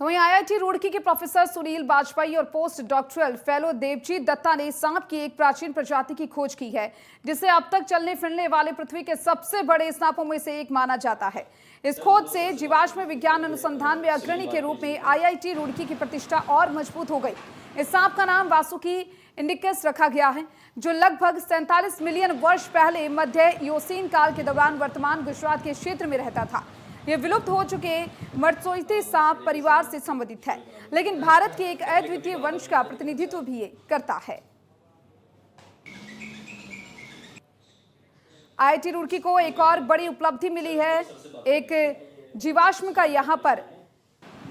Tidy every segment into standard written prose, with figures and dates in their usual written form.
तो वहीं आईआईटी रुड़की के प्रोफेसर सुनील बाजपेयी और post doctoral fellow Devjit Datta ने सांप की एक प्राचीन प्रजाति की खोज की है, जिसे अब तक चलने फिरने वाले पृथ्वी के सबसे बड़े सांपों में से एक माना जाता है। इस खोज से जीवाश्म विज्ञान अनुसंधान में अग्रणी के रूप में आईआईटी रुड़की की प्रतिष्ठा और मजबूत हो गई। इस सांप का नाम वासुकी इंडिकस रखा गया है, जो लगभग 47 मिलियन वर्ष पहले मध्य योसीन काल के दौरान वर्तमान गुजरात के क्षेत्र में रहता था। यह विलुप्त हो चुके मर्त्सोइते सांप परिवार से संबंधित है, लेकिन भारत के एक अद्वितीय वंश का प्रतिनिधित्व भी ये करता है। आईआईटी रुड़की को एक और बड़ी उपलब्धि मिली है। एक जीवाश्म का यहां पर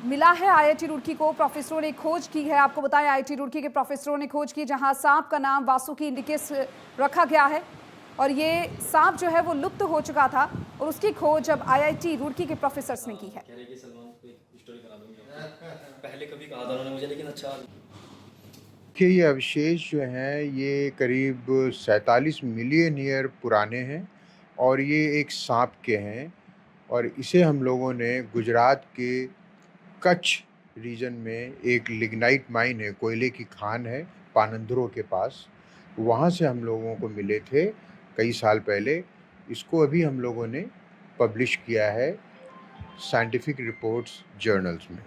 मिला है। आईआईटी रुड़की को प्रोफेसरों ने खोज की है। आपको बताएं, आईआईटी रुड़की के प्रोफेसरों ने खोज की, जहां सांप का नाम वासुकी इंडिकस रखा गया है और ये सांप जो है वो लुप्त हो चुका था और उसकी खोज अब आईआईटी रुड़की के प्रोफेसर्स ने की है। पहले कभी कहा था उन्होंने मुझे, लेकिन अच्छा कि ये अवशेष जो हैं ये करीब 47 मिलियन ईयर पुराने हैं और ये एक सांप के हैं और इसे हम लोगों ने गुजरात के कच्छ रीजन में एक लिग्नाइट माइन है, कोयले की खान है पानंदरों के पास, वहाँ से हम लोगों को मिले थे कई साल पहले। इसको अभी हम लोगों ने पब्लिश किया है साइंटिफिक रिपोर्ट्स जर्नल्स में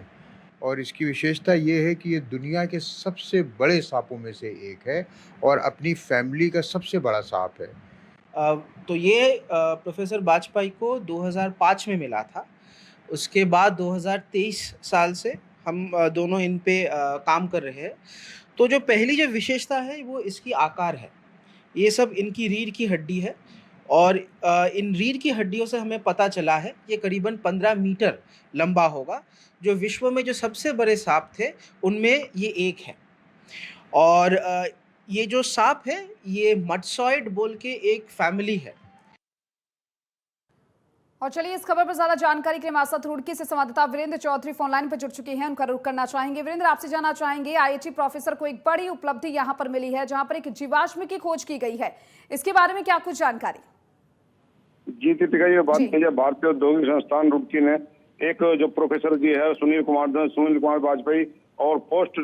और इसकी विशेषता ये है कि ये दुनिया के सबसे बड़े सांपों में से एक है और अपनी फैमिली का सबसे बड़ा सांप है। तो ये प्रोफेसर बाजपेयी को 2005 में मिला था। उसके बाद 2023 साल से हम दोनों इन पे काम कर रहे हैं। तो जो पहली जो विशेषता है वो इसकी आकार है। ये सब इनकी रीढ़ की हड्डी है और इन रीढ़ की हड्डियों से हमें पता चला है ये करीबन 15 मीटर लंबा होगा, जो विश्व में जो सबसे बड़े सांप थे उनमें ये एक है। और ये जो सांप है ये मर्त्सोइड बोल के एक फैमिली है। और चलिए, इस खबर पर ज्यादा जानकारी के लिए हमारे साथ रुड़की से संवाददाता वीरेंद्र चौधरी फोन लाइन पर जुड़ चुके हैं। उनका रुख करना चाहेंगे। वीरेंद्र, आपसे जानना चाहेंगे, आईआईटी प्रोफेसर को एक बड़ी उपलब्धि यहां पर मिली है, जहां पर एक जीवाश्म की खोज की गई है। इसके बारे में क्या कुछ जानकारी? जी दीपिका, ये बात की जाए, भारतीय औद्योगिक संस्थान रुड़की ने एक जो प्रोफेसर जी है सुनील कुमार बाजपेयी और पोस्ट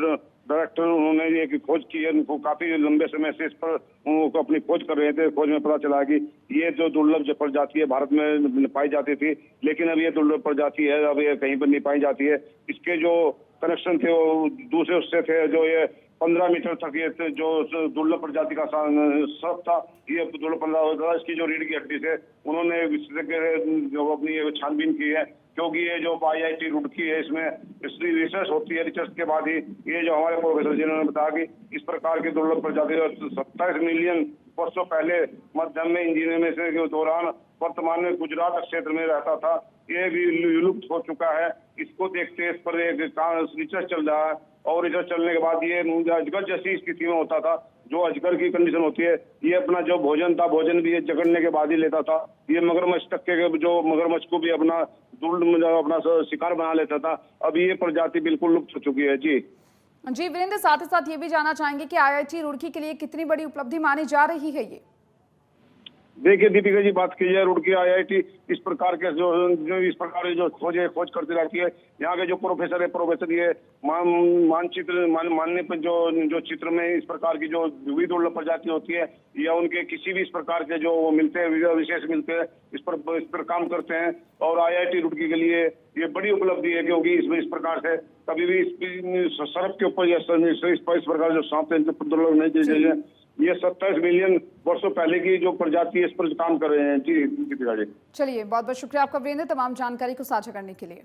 डायरेक्टर, उन्होंने ये खोज की है। उनको काफी लंबे समय से इस पर उनको अपनी खोज कर रहे थे। खोज में पता चला कि ये जो दुर्लभ प्रजाति है भारत में पाई जाती थी, लेकिन अब ये दुर्लभ प्रजाति है, अब ये कहीं पर नहीं पाई जाती है। इसके जो कनेक्शन थे वो दूसरे उससे थे, जो ये 15 मीटर तक ये जो दुर्लभ प्रजाति का सर्प था, ये दुर्लभ 15 इसकी जो रीढ़ की हड्डी से उन्होंने विशेषज्ञ जो अपनी छानबीन की है, क्योंकि ये जो आईआईटी रुड़की है इसमें रिसर्च होती है। रिसर्च के बाद ही ये जो हमारे प्रोफेसर जी ने बताया कि इस प्रकार की दुर्लभ प्रजाति 27 मिलियन वर्षों पहले मध्यम में इंजीनियरिंग के दौरान वर्तमान में गुजरात क्षेत्र में रहता था, ये भी विलुप्त हो चुका है। इसको देखते इस पर एक रिसर्च चल रहा है और रिसर्च चलने के बाद ये अजगर जैसी स्थिति में होता था, जो अजगर की कंडीशन होती है। ये अपना जो भोजन था, भोजन भी ये जगड़ने के बाद ही लेता था। ये मगरमच्छ तक के जो मगरमच्छ को भी अपना शिकार बना लेता था। अभी ये प्रजाति बिल्कुल लुप्त हो चुकी है। जी वीरेंद्र, साथ ही साथ ये भी जानना चाहेंगे कि आईआईटी रुड़की के लिए कितनी बड़ी उपलब्धि मानी जा रही है ये? देखिए दीपिका जी, बात की जाए रुड़की आईआईटी इस प्रकार के इस प्रकार की जो खोज करती रहती है। यहाँ के जो प्रोफेसर है, प्रोफेसर ये मानचित्र मानने पर जो चित्र में इस प्रकार की जो विविध दुर्लभ प्रजाति होती है या उनके किसी भी इस प्रकार के जो मिलते हैं, विशेष मिलते हैं, इस पर काम करते हैं। और आईआईटी रुड़की के लिए ये बड़ी उपलब्धि है, क्योंकि इसमें इस प्रकार से कभी भी सर्प के ऊपर इस प्रकार जो सांप दुर्लभ नहीं चाहिए। ये 27 मिलियन वर्षों पहले की जो प्रजाति है इस पर काम कर रहे हैं। जी दीपिका जी, चलिए, बहुत बहुत शुक्रिया आपका वीरेंद्र, तमाम जानकारी को साझा करने के लिए।